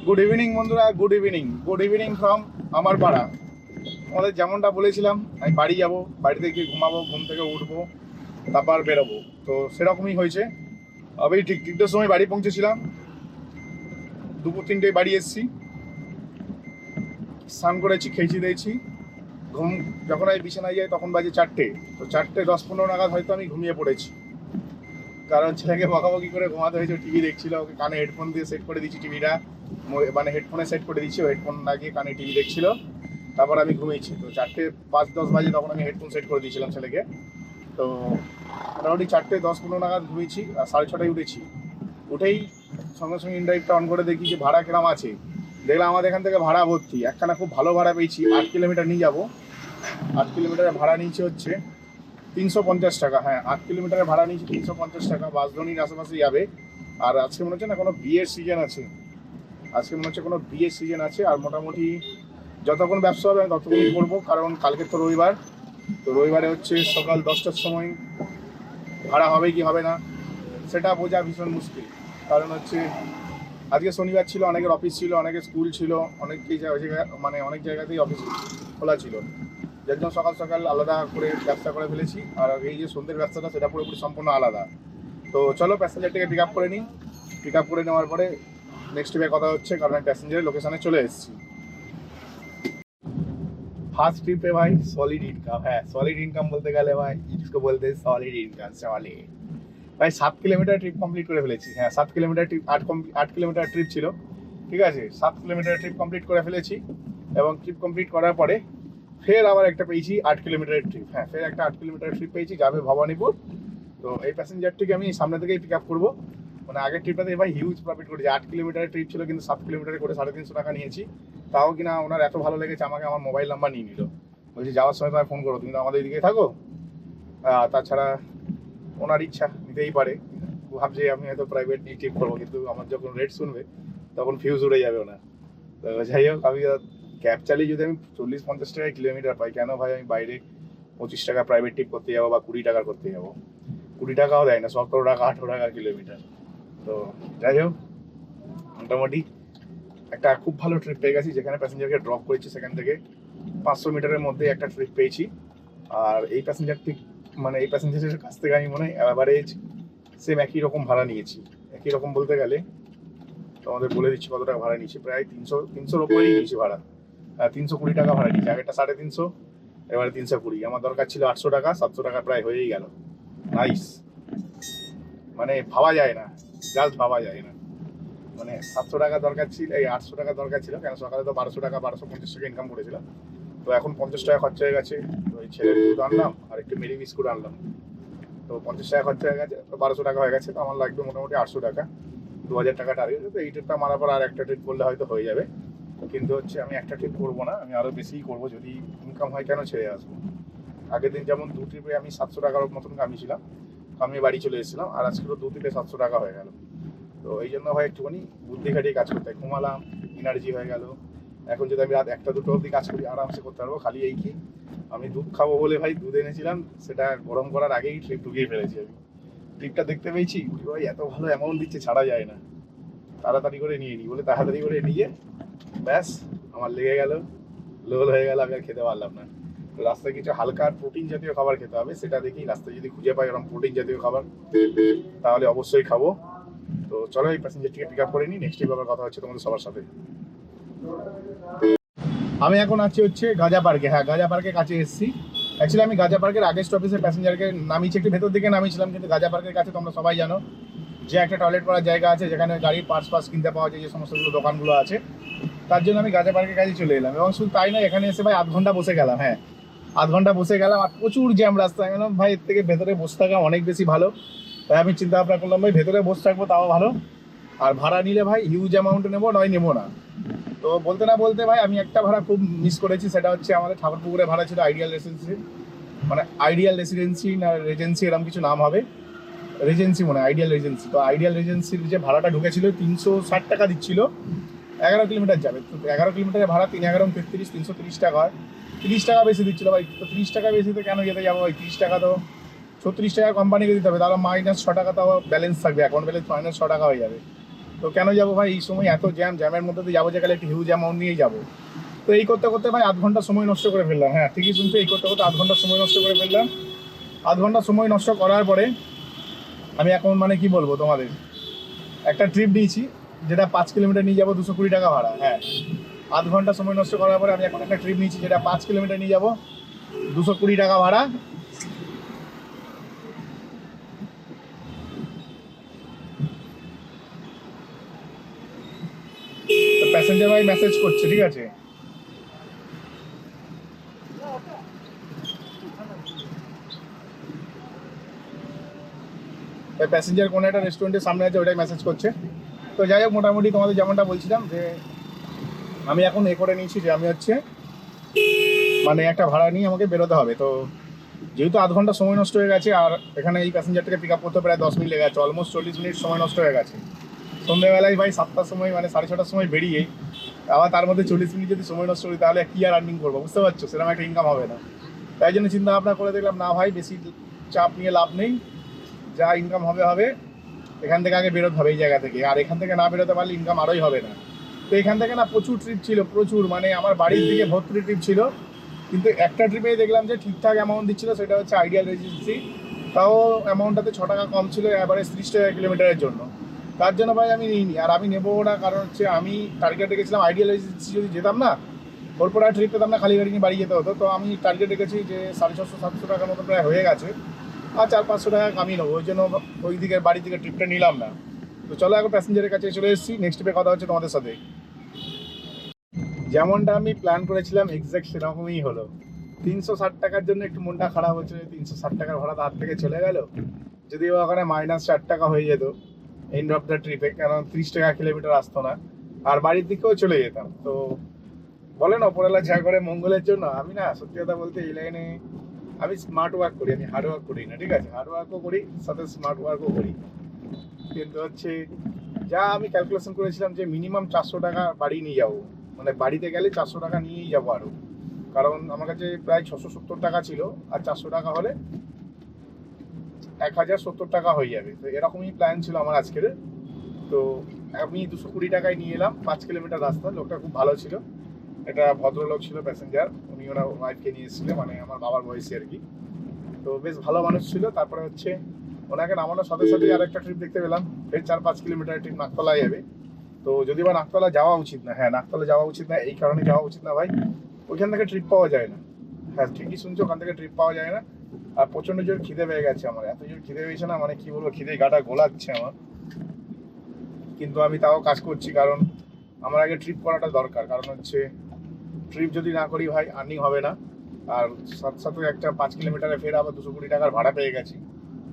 Good evening বন্ধুরা, good evening from আমার পাড়া। আমাদের যেমনটা বলেছিলাম, আমি বাড়ি যাব, বাড়িতে গিয়ে ঘুমাবো, ঘুম থেকে উঠবো, তারপর বেরোবো। তো সেরকমই হয়েছে। আমি ঠিক 3টের সময় বাড়ি পৌঁছেছিলাম, দুপুর 3টেয় বাড়ি এসেছি, স্নান করেছি, খেয়েছি দিয়েছি। ঘুম যখন আমি বিছানায় যাই তখন বাজে 4টে। তো 4:10-15 নাগাদ হয়তো আমি ঘুমিয়ে পড়েছি, কারণ ছেলেকে বকাবকি করে ঘুমাতে হয়েছে। টিভি দেখছিল, ওকে কানে হেডফোন দিয়ে সেট করে দিচ্ছি টিভিটা, মানে হেডফোনে সেট করে দিচ্ছি, ও হেডফোন লাগিয়ে কানে টিভি দেখছিল। তারপর আমি ঘুমিয়েছি। তো 4:05-10 বাজে তখন আমি হেডফোন সেট করে দিয়েছিলাম ছেলেকে। তো মোটামুটি 4:10-15 নাগাদ ঘুমিয়েছি, আর 6:30টায় উঠেছি। উঠেই সঙ্গে সঙ্গে ইনড্রাইভটা অন করে দেখি যে ভাড়া কিরম আছে। দেখলাম আমাদের এখান থেকে ভাড়া ভর্তি, একখানা খুব ভালো ভাড়া পেয়েছি। 8 কিলোমিটার নিয়ে যাবো। 8 কিলোমিটারের ভাড়া নিয়েছে হচ্ছে 350 টাকা। হ্যাঁ, 8 কিলোমিটারের ভাড়া নিয়েছি 350 টাকা। বাসধনির আশেপাশে যাবে। আর আজকে মনে হচ্ছে না কোনো বিয়ের সিজন আছে, আজকে মনে হচ্ছে কোনো বিয়ের সিজন আছে। আর মোটামুটি যতক্ষণ ব্যবসা হবে আমি ততক্ষণই করবো, কারণ কালকে তো রবিবার। তো রবিবারে হচ্ছে সকাল 10টার সময় ভাড়া হবে কি হবে না সেটা বোঝা ভীষণ মুশকিল। কারণ হচ্ছে আজকে শনিবার ছিল, অনেকের অফিস ছিল, অনেকের স্কুল ছিল, অনেকেই মানে অনেক জায়গাতেই অফিস খোলা ছিল। যার জন্য সকাল সকাল আলাদা করে ব্যবসা করে ফেলেছি। আর এই যে সন্ধ্যের ব্যবসাটা, সেটা পুরোপুরি সম্পূর্ণ আলাদা। তো চলো প্যাসেঞ্জারটাকে পিক আপ করে নিই। পিক আপ করে নেওয়ার পরে নেক্সট ট্রিপে কথা হচ্ছে, কারণ আমি প্যাসেঞ্জারের লোকেশানে চলে এসেছি। ফার্স্ট ট্রিপে ভাই সলিড ইনকাম। হ্যাঁ, সলিড ইনকাম বলতে গেলে ভাই इसको বলতে সলিড ইনকাম। সলিড ভাই 7 কিলোমিটার ট্রিপ কমপ্লিট করে ফেলেছি। হ্যাঁ, 7 কিলোমিটার ট্রিপ, 8 কিলোমিটার ট্রিপ ছিল, ঠিক আছে। 7 কিলোমিটার ট্রিপ কমপ্লিট করে ফেলেছি, এবং ট্রিপ কমপ্লিট করার পরে ফের আবার একটা পেয়েছি 8 কিলোমিটারের ট্রিপ। হ্যাঁ, ফের একটা 8 কিলোমিটারের ট্রিপ পেয়েছি, যাবে ভবানীপুর। তো এই প্যাসেঞ্জারটিকে আমি সামনে থেকেই পিক আপ করবো। মানে আগের ট্রিপটাতে ভাই হিউজ প্রফিট করেছি। 8 কিলোমিটারের ট্রিপ ছিল, কিন্তু 7 কিলোমিটারে করে 350 টাকা নিয়েছি। তাও কিনা ওনার এত ভালো লেগেছে, আমাকে আমার মোবাইল নাম্বার নিয়ে নিল। বলছি যাওয়ার সময় তোমায় ফোন করো, তুমি তো আমাদের এদিকে থাকো। তাছাড়া ওনার ইচ্ছা, নিতেই পারে। ভাবছি আমি হয়তো প্রাইভেট নিয়ে ট্রিপ করবো, কিন্তু আমার যখন রেট শুনবে তখন ফিউজ উড়ে যাবে ওনার। তো যাই হোক, আমি ক্যাব চালিয়ে যদি আমি 40-50 টাকায় কিলোমিটার পাই, কেন ভাই আমি বাইরে 25 টাকা প্রাইভেট ট্রিপ করতে যাবো বা 20 টাকার করতে যাবো? 20 টাকাও দেয় না, 17 টাকা 18 টাকা কিলোমিটার। তো যাই হোক, মোটামুটি একটা খুব ভালো ট্রিপ পেয়ে গেছি, যেখানে প্যাসেঞ্জারকে ড্রপ করেছি সেখান থেকে 500 মিটারের মধ্যে একটা ট্রিপ পেয়েছি। আর এই প্যাসেঞ্জারটি, মানে এই প্যাসেঞ্জারের কাছ থেকে আমি মনে হয় অ্যাভারেজ সেম একই রকম ভাড়া নিয়েছি। একই রকম বলতে গেলে তোমাদের বলে দিচ্ছি কত টাকা ভাড়া নিয়েছি। প্রায় 300-300-র উপরেই নিয়েছি ভাড়া। 320 টাকা ভাড়া নিয়েছি। আগেরটা 350, এবারে 320। আমার দরকার ছিল 800 টাকা, 700 টাকা প্রায় হয়েই গেল। নাইস, মানে ভাবা যায় না, জাস্ট ভাবা যায় না। মানে 700 টাকা দরকার ছিল, এই 800 টাকা দরকার ছিল, কেন সকালে তো 1200 টাকা 1250 টাকা ইনকাম করেছিলাম। তো এখন 50 টাকা খরচা হয়ে গেছে। তো এই ছেলের দুধ আনলাম আর একটু মেরি বিস্কুট আনলাম, তো 50 টাকা খরচা হয়ে গেছে। তো 1200 টাকা হয়ে গেছে। তো আমার লাগবে মোটামুটি 800 টাকা, 2000 টাকা টার্গেট। তো এই ট্রিপটা মারার পর আর একটা ট্রিপ করলে হয়তো হয়ে যাবে। কিন্তু হচ্ছে আমি একটা ট্রিপ করবো না, আমি আরও বেশিই করবো। যদি ইনকাম হয় কেন ছেড়ে আসবো? আগের দিন যেমন 2 ট্রিপে আমি 700 টাকার মতন কামিয়েছিলাম, আমি বাড়ি চলে এসেছিলাম। আর আজকেও 2 ট্রিপে 700 টাকা হয়ে গেল। তো এই জন্য হয় একটুখানি বুদ্ধি খাটিয়ে কাজ করতে হয়। ঘুমালাম, এনার্জি হয়ে গেল। এখন যদি আমি রাত 1টা-2টো অবধি কাজ করি, আরামসে করতে পারবো। খালি এই কি, আমি দুধ খাবো বলে ভাই দুধ এনেছিলাম, সেটা গরম করার আগেই ট্রিপ ঢুকিয়ে ফেলেছি আমি। ট্রিপটা দেখতে পেয়েছি, ভাই এত ভালো অ্যামাউন্ট দিচ্ছে, ছাড়া যায় না। তাড়াতাড়ি করে নিয়ে নিই বলে তাড়াতাড়ি করে নিয়ে ব্যাস আমার লেগে গেল, লোল হয়ে গেল। আমি আর খেতে পারলাম না। তো রাস্তায় কিছু হালকা প্রোটিন জাতীয় খাবার খেতে হবে, সেটা দেখি রাস্তায় যদি খুঁজে পাই এরকম প্রোটিন জাতীয় খাবার, তাহলে অবশ্যই খাবো। তো চলো এই প্যাসেঞ্জারটিকে পিক আপ করে নিই, নেক্সট ট্রিপ আবার কথা হচ্ছে তোমাদের সবার সাথে। আমি এখন আছি হচ্ছে গাজা পার্কে। হ্যাঁ, গাজা পার্কের কাছে এসেছি। অ্যাকচুয়ালি আমি গাজা পার্কের আগের স্টপেজে প্যাসেঞ্জারকে নামিয়েছি, একটু ভেতর দিকে নামিয়েছিলাম। কিন্তু গাজা পার্কের কাছে তোমরা সবাই জানো যে একটা টয়লেট করার জায়গা আছে, যেখানে গাড়ির পার্টস কিনতে পাওয়া যায়, যে সমস্তগুলো দোকানগুলো আছে। তার জন্য আমি গাজা পার্কের কাছে চলে এলাম, এবং শুধু তাই নয়, এখানে এসে ভাই 8 ঘন্টা বসে গেলাম। হ্যাঁ, 8 ঘন্টা বসে গেলাম, আর প্রচুর জ্যাম রাস্তায়। আমি বললাম ভাই এর থেকে ভেতরে বসে থাকা অনেক বেশি ভালো। তাই আমি চিন্তা ভাবনা করলাম ভাই ভেতরে বসে থাকবো তাও ভালো। আর ভাড়া নিলে ভাই হিউজ অ্যামাউন্ট নেবো, নয় নেবো না। তো বলতে না বলতে ভাই আমি একটা ভাড়া খুব মিস করেছি, সেটা হচ্ছে আমাদের ঠাকুরপুকুরে ভাড়া ছিল আইডিয়াল রেসিডেন্সি, মানে আইডিয়াল রেসিডেন্সি না রেজেন্সি, এরকম কিছু নাম হবে। রেজেন্সি মনে হয়, আইডিয়াল রেজেন্সি। তো আইডিয়াল রেজেন্সির যে ভাড়াটা ঢুকেছিল 360 টাকা দিচ্ছিল, 11 কিলোমিটার যাবে। তো 11 কিলোমিটারের ভাড়া 3-11-33, 330 টাকা হয়। 30 টাকা বেশি দিচ্ছিল ভাই। তো 30 টাকা বেশিতে কেন যেতে যাবো ভাই? 30 টাকা তো 36 টাকা কোম্পানিকে দিতে হবে, তাহলে -6 টাকা তাও ব্যালেন্স থাকবে, অ্যাকাউন্ট ব্যালেন্স -6 টাকা হয়ে যাবে। তো কেন যাবো ভাই এই সময়, এত জ্যামের মধ্যে দিয়ে যাবো, যেখানে একটু হিউজ অ্যামাউন্ট নিয়েই যাবো। তো এই করতে করতে ভাই আধ ঘন্টা সময় নষ্ট করে ফেললাম। হ্যাঁ ঠিকই শুনছো, এই করতে করতে আধ ঘন্টা সময় নষ্ট করে ফেললাম। আধ ঘন্টা সময় নষ্ট করার পরে আমি এখন মানে কি বলবো তোমাদের, একটা ট্রিপ নিয়েছি যেটা 5 কিলোমিটার নিয়ে যাবো 220 টাকা ভাড়া। হ্যাঁ আধ ঘন্টা সময় নষ্ট করার পরে আমি এখন একটা ট্রিপ নিয়েছি যেটা 5 কিলোমিটার নিয়ে যাবো 220 টাকা ভাড়া। তো প্যাসেঞ্জার ভাই মেসেজ করছে, ঠিক আছে। প্যাসেঞ্জার কোনো একটা রেস্টুরেন্টের সামনে আছে, ওটাই মেসেজ করছে। তো যাই হোক, মোটামুটি তোমাদের যেমনটা বলছিলাম যে আমি এখন এ করে নিয়েছি যে আমি হচ্ছে মানে একটা ভাড়া নিয়ে আমাকে বেরোতে হবে। তো যেহেতু আধ ঘন্টা সময় নষ্ট হয়ে গেছে, আর এখানে এই প্যাসেঞ্জারটাকে পিক আপ করতে প্রায় 10 মিনিট লেগে গেছে, অলমোস্ট 40 মিনিট সময় নষ্ট হয়ে গেছে। সন্ধ্যেবেলায় ভাই 7টার সময় মানে 6:30টার সময় বেরিয়ে আবার তার মধ্যে 40 মিনিট যদি সময় নষ্ট করি তাহলে কি আর আর্নিং করবো, বুঝতে পারছো, সেরকম একটা ইনকাম হবে না। তাই জন্য চিন্তা ভাবনা করে দেখলাম না ভাই বেশি চাপ নিয়ে লাভ নেই, যা ইনকাম হবে হবে, এখান থেকে আগে বেরোতে হবে এই জায়গা থেকে। আর এখান থেকে না বেরোতে পারলে ইনকাম আরোই হবে না। তো এখান থেকে না প্রচুর ট্রিপ ছিল, প্রচুর, মানে আমার বাড়ির দিকে ভর্তি ট্রিপ ছিল, কিন্তু একটা ট্রিপেই দেখলাম যে ঠিকঠাক অ্যামাউন্ট দিচ্ছিল, সেটা হচ্ছে আইডিয়াল রেজিডেন্সি। তাও অ্যামাউন্টটাতে 6 টাকা কম ছিল, অ্যাভারেজ 30 টাকা কিলোমিটারের জন্য। তার জন্য ভাই আমি নিইনি, আর আমি নেবো না, কারণ হচ্ছে আমি টার্গেট রেখেছিলাম আইডিয়াল রেজিডেন্সি যদি যেতাম না, ওর পরে আর ট্রিপ পেতাম না, খালি গাড়ি নিয়ে বাড়ি যেতে হতো। তো আমি টার্গেট রেখেছি যে 650-700 টাকার মতো প্রায় হয়ে গেছে, আর 400-500 টাকা কামিয়ে নেবো, ওই জন্য ওই দিকে বাড়ি থেকে ট্রিপটা নিলাম না। তো চলো এখন প্যাসেঞ্জারের কাছে চলে এসেছি, নেক্সট ট্রিপে কথা হচ্ছে তোমাদের সাথে। যেমনটা আমি প্ল্যান করেছিলাম এক্স্যাক্ট সেরকমই হলো। 360 টাকার জন্য একটু মনটা খারাপ হচ্ছে, 360 টাকার ভাড়া তো হাত থেকে চলে গেল। যদিও ওখানে -4 টাকা হয়ে যেত এন্ড অফ দ্য ট্রিপে, কারণ 30 টাকা কিলোমিটার আসতো না, আর বাড়ির দিকেও চলে যেতাম। তো বলে না ওপরওয়ালা যা করে মঙ্গলের জন্য, আমি না সত্যি কথা বলতে এই লাইনে আমি স্মার্ট ওয়ার্ক করি, আমি হার্ড ওয়ার্ক করি না, ঠিক আছে, হার্ড ওয়ার্কও করি সাথে স্মার্ট ওয়ার্কও করি। কিন্তু হচ্ছে যা আমি ক্যালকুলেশন করেছিলাম যে মিনিমাম 400 টাকা বাড়ি নিয়ে যাবো, মানে বাড়িতে গেলে 400 টাকা নিয়েই যাবো আরও, কারণ আমার কাছে প্রায় 670 টাকা ছিল, আর 400 টাকা হলে 1070 টাকা হয়ে যাবে। তো এরকমই প্ল্যান ছিল আমার আজকের। তো আমি 220 টাকায় নিয়ে এলাম 5 কিলোমিটার রাস্তা। লোকটা খুব ভালো ছিল, একটা ভদ্রলোক ছিল প্যাসেঞ্জার, উনি ওনার ওয়াইফকে নিয়ে এসেছিলেন, মানে আমার বাবার বয়সী আর কি। তো বেশ ভালো মানুষ ছিল। তারপরে হচ্ছে ওনাকে নামানোর সাথে সাথে আর একটা ট্রিপ দেখতে পেলাম, ফের 4-5 কিলোমিটার ট্রিপ নাকতলায় যাবে। তো যদি বা নাকতলা যাওয়া উচিত না, হ্যাঁ নাকতলা যাওয়া উচিত না, এই কারণে যাওয়া উচিত না ভাই, ওইখান থেকে ট্রিপ পাওয়া যায় না। হ্যাঁ ঠিকই শুনছো, ওখান থেকে ট্রিপ পাওয়া যায় না। আর প্রচণ্ড জোর খিদে পেয়ে গেছে আমার, এত জোর খিদে পেয়েছে না, মানে কি বলবো, খিদে গাটা গোলাচ্ছে আমার। কিন্তু আমি তাও কাজ করছি, কারণ আমার আগে ট্রিপ করাটা দরকার, কারণ হচ্ছে ট্রিপ যদি না করি ভাই আর্নিং হবে না। আর সাথে সাথে একটা 5 কিলোমিটারে ফের আবার 220 টাকার ভাড়া পেয়ে গেছি,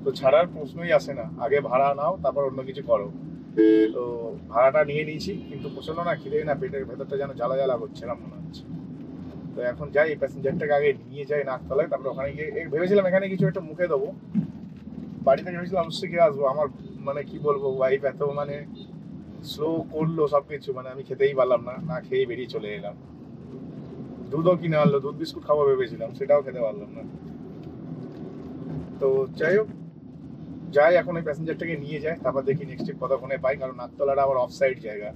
তো ছাড়ার প্রশ্নই আসে না, আগে ভাড়া নাও তারপর অন্য কিছু করো। তো ভাড়াটা নিয়ে নিয়েছি, কিন্তু প্রচন্ড না খিদে, না পেটের ভেতরটা যেন জ্বালা জ্বালা করছে না মনে হচ্ছে। তো এখন যাই প্যাসেঞ্জারটাকে আগে নিয়ে যাই নাকতলায়, তারপরে ওখানে গিয়ে ভেবেছিলাম এখানে কিছু একটা মুখে দেবো, বাড়ি থেকে ভেবেছিলাম অবশ্যই খেয়ে আসবো। আমার মানে কি বলবো, ওয়াইফ এত মানে স্লো করলো সবকিছু, মানে আমি খেতেই পারলাম না, না খেয়ে বেরিয়ে চলে এলাম। দুধও কিনে আনলো, দুধ বিস্কুট খাবো ভেবেছিলাম, সেটাও খেতে পারলাম না। তো যাই হোক, যাই এখন ওই প্যাসেঞ্জারটাকে নিয়ে যায়, তারপর দেখি নেক্সট ট্রিপ কতক্ষণে পাই, কারণ নাকতলাটা আবার অফ সাইড জায়গা।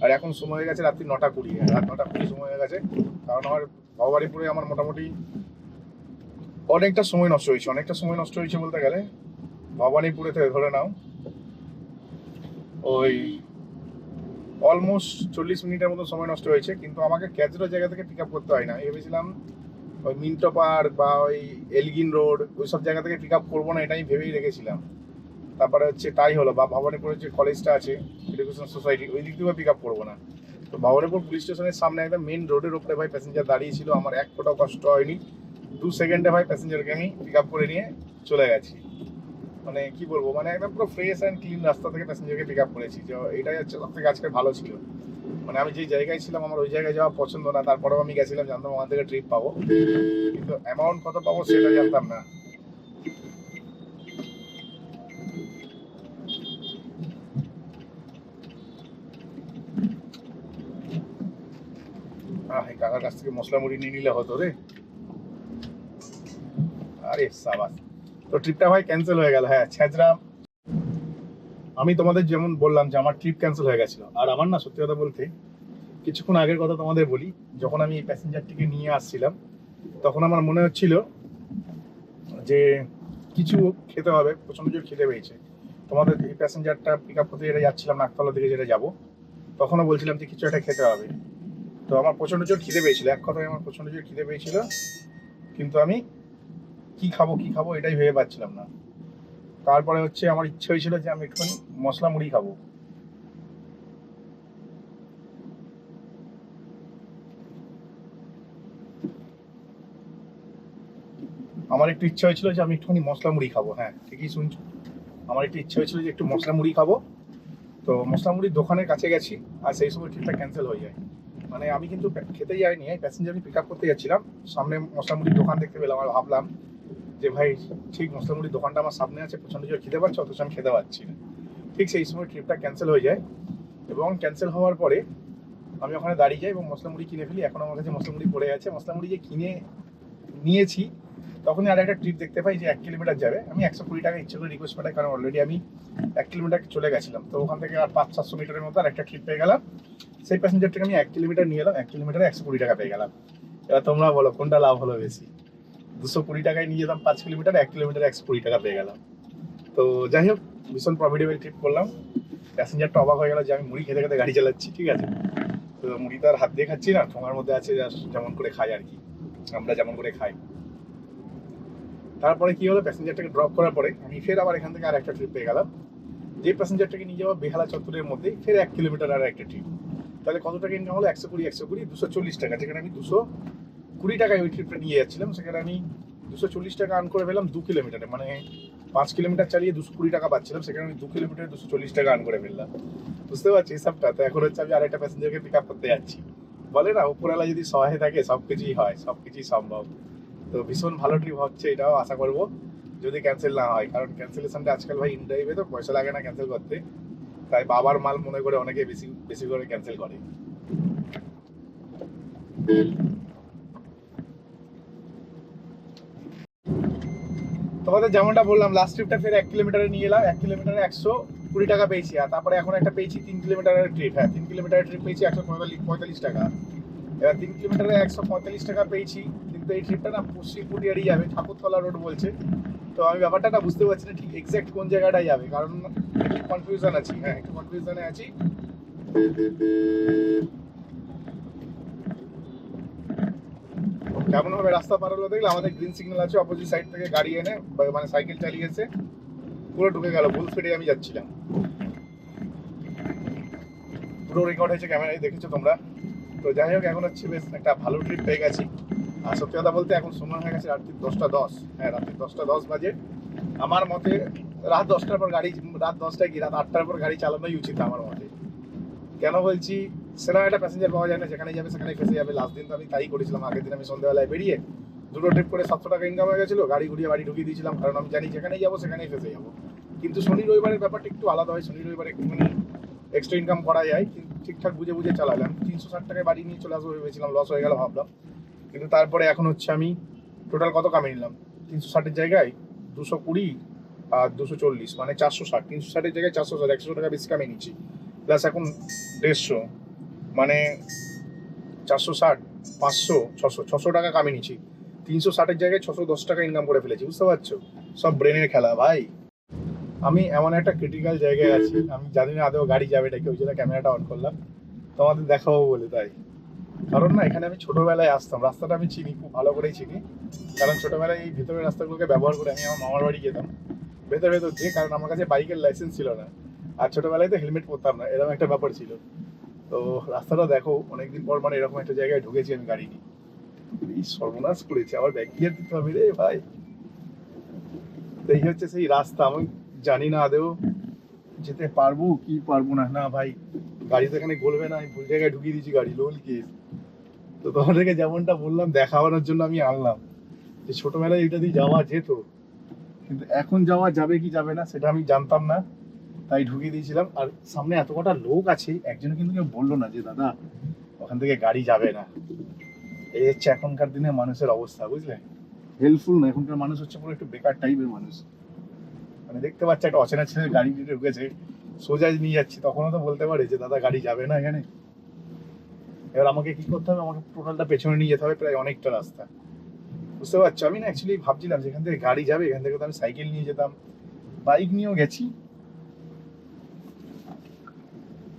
আর এখন সময় হয়ে গেছে রাত্রি 9:20, রাত 9:20 সময় হয়ে গেছে, কারণ আমার ভবানীপুরে আমার মোটামুটি অনেকটা সময় নষ্ট হয়েছে, অনেকটা সময় নষ্ট হয়েছে বলতে গেলে ভবানীপুরে থেকে ধরে নাও ওই অলমোস্ট 40 মিনিটের মতো সময় নষ্ট হয়েছে। কিন্তু আমাকে ক্যাজরো জায়গা থেকে পিক আপ করতে হয় না, ভেবেছিলাম ওই মিন্টো পার্ক বা ওই এলগিন রোড ওই সব জায়গা থেকে পিক আপ করবো না, এটা আমি ভেবেই রেখেছিলাম। তারপরে হচ্ছে তাই হলো, বা ভবানীপুরের যে কলেজটা আছে এডুকেশন সোসাইটি, ওই দিক থেকেও পিক আপ করবো না। তো ভবানীপুর পুলিশ স্টেশনের সামনে একদম মেন রোডের উপরে ভাই প্যাসেঞ্জার দাঁড়িয়ে ছিল, আমার এক ফোঁটাও কষ্ট হয়নি, 2 সেকেন্ডে ভাই প্যাসেঞ্জারকে আমি পিক আপ করে নিয়ে চলে গেছি। মানে কি বলবো, মানে একদম পুরো ফ্রেশ অ্যান্ড ক্লিন রাস্তা থেকে প্যাসেঞ্জারকে পিক আপ করেছি। তো এটাই হচ্ছে সব থেকে আজকে ভালো ছিল। মানে আমি যে জায়গায় ছিলাম আমার ওই জায়গায় যাওয়া পছন্দ না, তারপরেও আমি গেছিলাম, জানতাম ওখান থেকে ট্রিপ পাবো, কিন্তু অ্যামাউন্ট কত পাবো সেটা জানতাম না। এই কাকার কাছ থেকে মশলা মুড়ি নিয়ে নিলে হতো রে। আরে সাবাস। তো ট্রিপটা ভাই ক্যান্সেল হয়ে গেল। হ্যাঁ ছেঁচড়া আমি তোমাদের যেমন বললাম যে আমার ট্রিপ ক্যান্সেল হয়ে গেছিল, আর আমার না সত্যি কথা বলতে কিছুক্ষণ আগের কথা তোমাদের বলি, যখন আমি এই প্যাসেঞ্জারটিকে নিয়ে আসছিলাম তখন আমার মনে হচ্ছিল যে কিছু খেতে হবে, প্রচন্ড জোর খিদে পেয়েছে। তোমাদের এই প্যাসেঞ্জারটা পিক আপ করতে যেটা যাচ্ছিলাম নাকতলা দিকে যেটা যাবো, তখনও বলছিলাম যে কিছু একটা খেতে হবে। তো আমার প্রচন্ড জোর খিদে পেয়েছিল, এক কথায় আমার প্রচন্ড জোর খিদে পেয়েছিল, কিন্তু আমি কি খাবো এটাই ভেবে পাচ্ছিলাম না। তারপরে হচ্ছে আমার ইচ্ছে হয়েছিল যে আমি একটুখানি মশলা মুড়ি খাবো। আমার একটু ইচ্ছা হয়েছিল যে আমি একটুখানি মশলা মুড়ি খাবো, হ্যাঁ ঠিকই শুনছো, আমার একটু ইচ্ছা হয়েছিল যে একটু মশলা মুড়ি খাবো। তো মশলা মুড়ির দোকানের কাছে গেছি, আর সেই সময় ট্রিপটা ক্যান্সেল হয়ে যায়। মানে আমি কিন্তু খেতে যাইনি, প্যাসেঞ্জারকে পিক আপ করতে যাচ্ছিলাম, সামনে মশলা মুড়ির দোকান দেখতে পেলাম, আর ভাবলাম যে ভাই ঠিক মশলা মুড়ির দোকানটা আমার সামনে আছে, প্রচন্ড জোর খিদে পাচ্ছে, অথচ আমি খেতে পাচ্ছি না। ঠিক সেই সময় ট্রিপটা ক্যান্সেল হয়ে যায়, এবং ক্যান্সেল হওয়ার পরে আমি ওখানে দাঁড়িয়ে যাই এবং মশলা মুড়ি কিনে ফেলি। এখন আমার কাছে মশলা মুড়ি পড়ে আছে, মশলা মুড়ি যে কিনে নিয়েছি তখনই আর একটা ট্রিপ দেখতে পাই যে 1 কিলোমিটার যাবে। আমি 120 টাকা ইচ্ছে করে রিকোয়েস্ট পাঠাই, কারণ অলরেডি আমি 1 কিলোমিটার চলে গেছিলাম। তো ওখান থেকে আর 500-700 মিটারের মতো আর একটা ট্রিপ পেয়ে গেলাম। সেই প্যাসেঞ্জারটাকে আমি 1 কিলোমিটার নিয়ে এলাম, 1 কিলোমিটারে 120 টাকা পেয়ে গেলাম। এবার তোমরা বলো কোনটা লাভ হলো বেশি? 220 টাকায় নিয়ে যেতাম 5 কিলোমিটার, 1 কিলোমিটারে 120 টাকা পেয়ে গেলাম। তো যাই হোক, ভীষণ প্রফিটেবল ট্রিপ করলাম। প্যাসেঞ্জারটা অবাক হয়ে গেল যে আমি মুড়ি খেতে খেতে গাড়ি চালাচ্ছি, ঠিক আছে। তো মুড়ি তো আর হাত দিয়ে খাচ্ছি না, ঠোঙার মধ্যে আছে, যেমন করে খাই আর কি, আমরা যেমন করে খাই। তারপরে কি হলো, প্যাসেঞ্জারটাকে ড্রপ করার পরে আমি ফের আবার এখান থেকে আর একটা ট্রিপ পেয়ে গেলাম। যে প্যাসেঞ্জারটাকে নিয়ে যাওয়া বেহালা চত্বরের মধ্যে, ফের 1 কিলোমিটার আর একটা ট্রিপ। তাহলে কত টাকা ইনকাম হলো? 120, 240 টাকা। যেখানে আমি 220 টাকায় ওই ট্রিপটা নিয়ে যাচ্ছিলাম, সেখানে আমি 240 টাকা আর্ন করে ফেলাম 2 কিলোমিটারে। মানে 5 কিলোমিটার চালিয়ে 220 টাকা পাচ্ছিলাম, সেখানে আমি 2 কিলোমিটারে 240 টাকা আর্ন করে ফেললাম। বুঝতে পারছি হিসাবটা? তো এখন হচ্ছে আমি আরেকটা প্যাসেঞ্জারকে পিক আপ করতে যাচ্ছি। বলে না, উপরওয়ালা যদি সহায় থাকে সবকিছুই হয়, সবকিছুই সম্ভব। তো ভীষণ ভালো ট্রিপ হচ্ছে, এটাও আশা করবো যদি ক্যান্সেল না হয়, কারণ ক্যান্সেলেশনটা আজকাল ভাই ইন ড্রাইভে তো পয়সা লাগে না ক্যান্সেল করতে, তাই বাবার মাল মনে করে অনেকে বেশি বেশি করে ক্যান্সেল করে। তোমাদের যেমনটা বললাম, লাস্ট ট্রিপটা ফের 1 কিলোমিটারে নিয়ে এলাম, 1 কিলোমিটারে 120 টাকা পেয়েছি। আর তারপরে এখন একটা পেয়েছি 3 কিলোমিটারের ট্রিপ, হ্যাঁ 3 কিলোমিটারের ট্রিপ পেয়েছি 145 টাকা। এবার 3 কিলোমিটারে 145 টাকা পেয়েছি, কিন্তু এই ট্রিপটা না পশ্চিম পুটিয়ারি যাবে, ঠাকুরতলা রোড বলছে। তো আমি ব্যাপারটা না বুঝতে পারছি না ঠিক এক্স্যাক্ট কোন জায়গাটায় যাবে, কারণ একটু কনফিউশন আছি, হ্যাঁ একটু কনফিউশনে আছি। কেমন ভাবে রাস্তা পার হলো দেখলে, আমাদের গ্রিন সিগন্যাল আছে, অপোজিট সাইড থেকে গাড়ি এনে মানে সাইকেল চালিয়ে এসে পুরো ঢুকে গেল, ফুল স্পিডে আমি যাচ্ছিলাম। পুরো রেকর্ড হয়েছে, ক্যামেরায় দেখেছো তোমরা। তো যাই হোক, এখন হচ্ছে বেশ একটা ভালো ট্রিপ পেয়ে গেছি। আর সত্যি কথা বলতে এখন সময় হয়ে গেছে রাত্রি 10টা 10, হ্যাঁ রাত্রি 10টা 10 বাজে। আমার মতে রাত 10টার পর গাড়ি, রাত 10টায় কি রাত 8টার পর গাড়ি চালানোই উচিত আমার মতে। কেন বলছি, সেরকম একটা প্যাসেঞ্জার পাওয়া যায় না, যেখানে যাবে সেখানে ফেসে যাবে। লাস্ট দিন তো আমি তাই করেছিলাম, আগের দিন আমি সন্ধ্যাবেলায় বেরিয়ে দুটো ট্রিপ করে 700 টাকা ইনকাম হয়ে গেছিলো, গাড়ি ঘুরিয়ে বাড়ি ঢুকিয়ে দিয়েছিলাম, কারণ আমি জানি যেখানেই যাবো সেখানেই ফেসে যাবো। কিন্তু শনি রবিবারের ব্যাপারটা একটু আলাদা হয়, শনি রবিবারে একটুখানি এক্সট্রা ইনকাম করা যায়, কিন্তু ঠিকঠাক বুঝে বুঝে চালালাম। 360 টাকায় বাড়ি নিয়ে চলে আসবো ভেবেছিলাম, লস হয়ে গেল ভাবলাম। কিন্তু তারপরে এখন হচ্ছে আমি টোটাল কত কামিয়ে নিলাম, 360-এর জায়গায় 220 আর 240, মানে 460। 360-এর জায়গায় 460, 100 টাকা বেশি কামিয়ে নিচ্ছি। প্লাস এখন 150, মানে 460, 500, 600 টাকা কামিয়ে নিচ্ছি। 360-এর জায়গায় 610 টাকা ইনকাম করে ফেলেছি, বুঝতে পারছো? সব ব্রেনের খেলা ভাই। আমি এমন একটা ক্রিটিক্যাল জায়গায় আছি, আমি জানি না আদৌ গাড়ি যাবে নাকি, ওই জন্য ক্যামেরাটা অন করলাম তোমাদের দেখাবো বলে। তাই কারণ না, এখানে আমি ছোটবেলায় আসতাম, রাস্তাটা আমি চিনি, খুব ভালো করেই চিনি, কারণ ছোটবেলায় এই ভেতরের রাস্তাগুলোকে ব্যবহার করে আমি আমার মামার বাড়ি যেতাম ভেতর ভেতর দিয়ে, কারণ আমার কাছে বাইকের লাইসেন্স ছিল না, আর ছোটবেলায় তো হেলমেট পরতাম না, এরকম একটা ব্যাপার ছিল। তো রাস্তাটা দেখো, অনেকদিন পর মানে এরকম একটা জায়গায় ঢুকেছি আমি গাড়ি নিয়ে। এই সর্বনাশ করেছি, আমার ব্যাগ গিয়ার দিতে হবে রে ভাই। এই হচ্ছে সেই রাস্তা, আমি জানি না আদেও যেতে পারবো কি পারবো না। না ভাই, গাড়ি তো এখানে গলবে না, আমি ভুল জায়গায় ঢুকিয়ে দিয়েছি গাড়ি, লোল কেস। তো তোমাদেরকে যেমনটা বললাম দেখানোর জন্য আমি আনলাম যে ছোটবেলায় এটা দিয়ে যাওয়া যেত, কিন্তু এখন যাওয়া যাবে কি যাবে না সেটা আমি জানতাম না, তাই ঢুকিয়ে দিয়েছিলাম। আর সামনে এত কটা লোক আছে, একজন কিন্তু কেউ বললো না যে দাদা ওখান থেকে গাড়ি যাবে না। এই হচ্ছে এখনকার দিনে মানুষের অবস্থা, বুঝলে? হেল্পফুল না, এখনকার মানুষ হচ্ছে পুরো একটু বেকার টাইপের মানুষ। মানে দেখতে পাচ্ছে একটা অচেনা ছেলে গাড়ি নিয়ে ঢুকেছে, সোজা নিয়ে যাচ্ছি, তখনও তো বলতে পারে যে দাদা গাড়ি যাবে না এখানে। এবার আমাকে কি করতে হবে, আমাকে টোটালটা পেছনে নিয়ে যেতে হবে, প্রায় অনেকটা রাস্তা, বুঝতে পারছো। আমি না অ্যাকচুয়ালি ভাবছিলাম যেখান থেকে গাড়ি যাবে এখান থেকে তো আমি সাইকেল নিয়ে যেতাম, বাইক নিয়েও গেছি।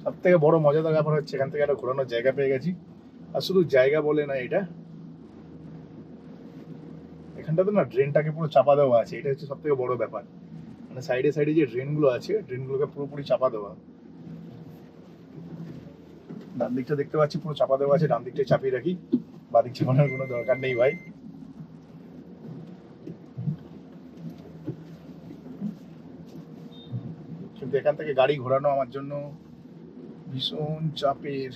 সব থেকে বড় মজাদার ব্যাপার হচ্ছে এখান থেকে একটা ঘোরানোর জায়গা পেয়ে গেছি। আর শুধু জায়গা বলে না, এটা এখানটাতে না ড্রেনটাকে পুরো চাপা দেওয়া আছে, এটা হচ্ছে সব থেকে বড় ব্যাপার। মানে সাইডে সাইডে যে ড্রেনগুলো আছে, ড্রেনগুলোকে পুরোপুরি চাপা দেওয়া। ডান দিকটা দেখতে পাচ্ছি পুরো চাপা দেওয়া আছে, ডান দিকটা চাপিয়ে রাখি, বাদিক চাপানোর কোনো দরকার নেই ভাই। কিন্তু এখান থেকে গাড়ি ঘোরানো আমার জন্য ভীষণ চাপের।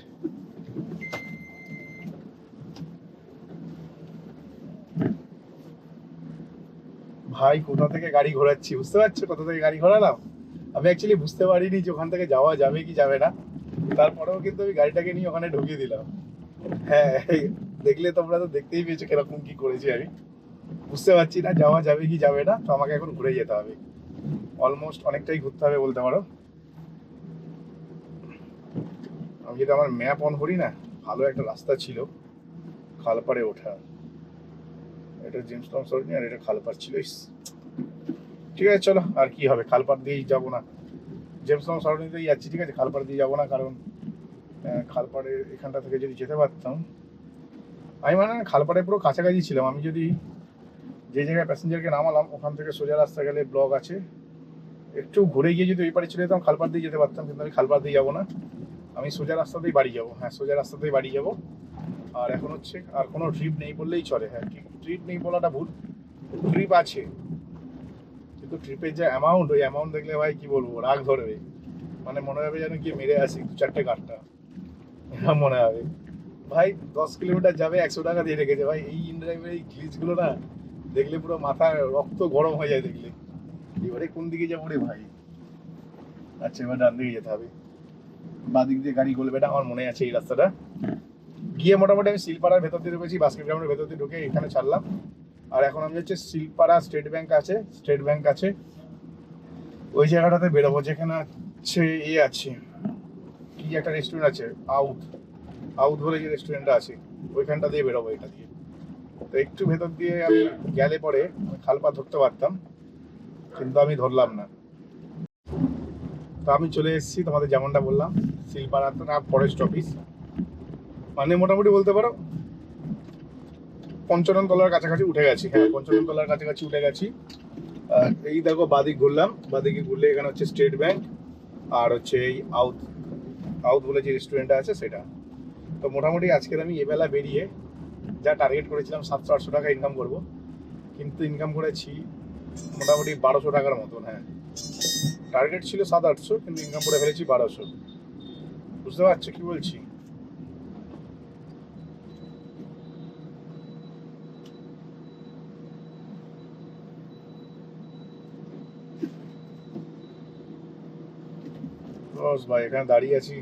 ভাই কোথা থেকে গাড়ি ঘোরাচ্ছি, বুঝতে পারছো কোথা থেকে গাড়ি ঘোরালাম? আমি অ্যাকচুয়ালি বুঝতে পারিনি যে ওখান থেকে যাওয়া যাবে কি যাবে না, তারপরেও কিন্তু আমি গাড়িটাকে নিয়ে ওখানে ঢুকিয়ে দিলাম। হ্যাঁ, দেখলে তোমরা তো দেখতেই পেয়েছো কিরকম কি করেছি আমি। বুঝতে পারছি না যাওয়া যাবে কি যাবে না, তো আমাকে এখন ঘুরে যেতে হবে। অলমোস্ট অনেকটাই ঘুরতে হবে বলতে পারো। আমি যদি আমার ম্যাপ অন করি না, ভালো একটা রাস্তা ছিল খালপাড়ে ওঠা, এটা জেমস টাউন সরণি আর এটা খালপাড় ছিল। ইস, ঠিক আছে চলো, আর কি হবে, খালপাড় দিয়েই যাবো না, জেমস টাউন সরণিতেই যাচ্ছি, ঠিক আছে, খালপাড় দিয়ে যাবো না, কারণ খালপাড়ে এখানটা থেকে যদি যেতে পারতাম, আমি মানে খালপাড়ে পুরো কাছাকাছি ছিলাম। আমি যদি যে জায়গায় প্যাসেঞ্জারকে নামালাম ওখান থেকে সোজা রাস্তা গেলে ব্লক আছে, একটু ঘুরে গিয়ে যদি ওই পারে চলে যেতাম খালপাড় দিয়ে যেতে পারতাম, কিন্তু আমি খালপাড় দিয়ে যাবো না, আমি সোজা রাস্তাতেই বাড়ি যাবো। হ্যাঁ, সোজা রাস্তাতেই বাড়ি যাবো। আর এখন হচ্ছে আর কোনো ট্রিপ নেই বললেই চলে। হ্যাঁ, ট্রিপ নেই বলাটা ভুল, ট্রিপ আছে, কিন্তু ট্রিপের যে অ্যামাউন্ট, ওই অ্যামাউন্ট দেখলে ভাই কি বলবো, রাগ ধরবে। মানে মনে হবে যেন কি মেরে আসি 2-4টে গাড়টা, এরকম মনে হবে। ভাই 10 কিলোমিটার যাবে 100 টাকা দিয়ে রেখেছে ভাই। এই ইনড্রাইভের এই গ্লিচগুলো না দেখলে পুরো মাথা রক্ত গরম হয়ে যায় দেখলে। এবারে কোন দিকে যাবো রে ভাই? আচ্ছা, এবার ডান দিকে যেতে হবে, বাদিক দিয়ে গাড়ি গলবে না, আমার মনে আছে এই রাস্তাটা। গিয়ে মোটামুটি আমি শিলপাড়ার ভেতর দিয়ে ঢুকেছি, বাস্কেট গ্রাউন্ডের ভেতর দিয়ে ঢুকে এখানে ছাড়লাম। আর এখন আমি হচ্ছে শিলপাড়া স্টেট ব্যাংক আছে, স্টেট ব্যাংক আছে ওই জায়গাটাতে বেরোবো, যেখানে হচ্ছে আছে কি একটা রেস্টুরেন্ট আছে, আউট আউট বলে যে রেস্টুরেন্টটা আছে, ওইখানটা দিয়ে বেরোবো, এটা দিয়ে। তো একটু ভেতর দিয়ে আমি গেলে পরে আমি খালপা ধরতে পারতাম, কিন্তু আমি ধরলাম না। তো আমি চলে এসেছি তোমাদের যেমনটা বললাম, শিলপাড়া না ফরেস্ট অফিস, মানে মোটামুটি বলতে পারো 55 তলার কাছাকাছি উঠে গেছি। হ্যাঁ, 55 তলার কাছাকাছি উঠে গেছি। আর এই দেখো বাদিক ঘুরলাম, বাদিকে ঘুরলে এখানে হচ্ছে স্টেট ব্যাংক, আর হচ্ছে এই আউট আউট বলে যে রেস্টুরেন্টটা আছে সেটা। তো মোটামুটি আজকের আমি এবেলা বেরিয়ে যা টার্গেট করেছিলাম 700-800 টাকা ইনকাম করব, কিন্তু ইনকাম করেছি মোটামুটি 1200 টাকার মতন। হ্যাঁ, টার্গেট ছিল 700-800, কিন্তু ইনকাম করে ফেলেছি 1200। বুঝতে পারছো কি বলছি? বস ভাই এখানে দাঁড়িয়ে আছি,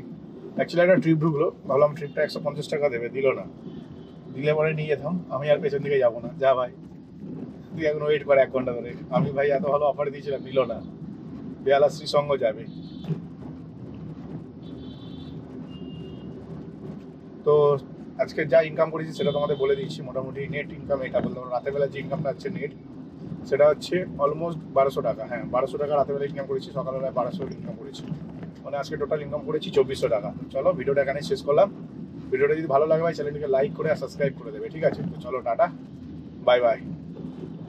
অ্যাকচুয়ালি একটা ট্রিপ ঢুকলো, ভাবলাম ট্রিপটা 150 টাকা দেবে, দিল না। দিলে পরে নিয়ে যেতাম, আমি আর পেছন দিকে যাবো না। যা ভাই, তুই এখন ওয়েট কর 1 ঘন্টা ধরে। আমি ভাই এত ভালো অফার দিয়েছিলাম, দিল না। বেহালা শ্রীসঙ্গ যাবে। তো আজকে যা ইনকাম করেছি সেটা তোমাদের বলে দিচ্ছি। মোটামুটি নেট ইনকাম এটা বলতে পারো, রাতের বেলা যে ইনকামটা হচ্ছে নেট, সেটা হচ্ছে অলমোস্ট 1200 টাকা। হ্যাঁ, 1200 টাকা রাতের বেলা ইনকাম করেছি, সকালবেলায় 1200 ইনকাম করেছি, মানে আজকে টোটাল ইনকাম করেছি 2400 টাকা। চলো ভিডিওটা এখানে শেষ করলাম। ভিডিওটা যদি ভালো লাগে ভাই চ্যানেলটিকে লাইক করে আর সাবস্ক্রাইব করে দেবে, ঠিক আছে? তো চলো টাটা, বাই বাই।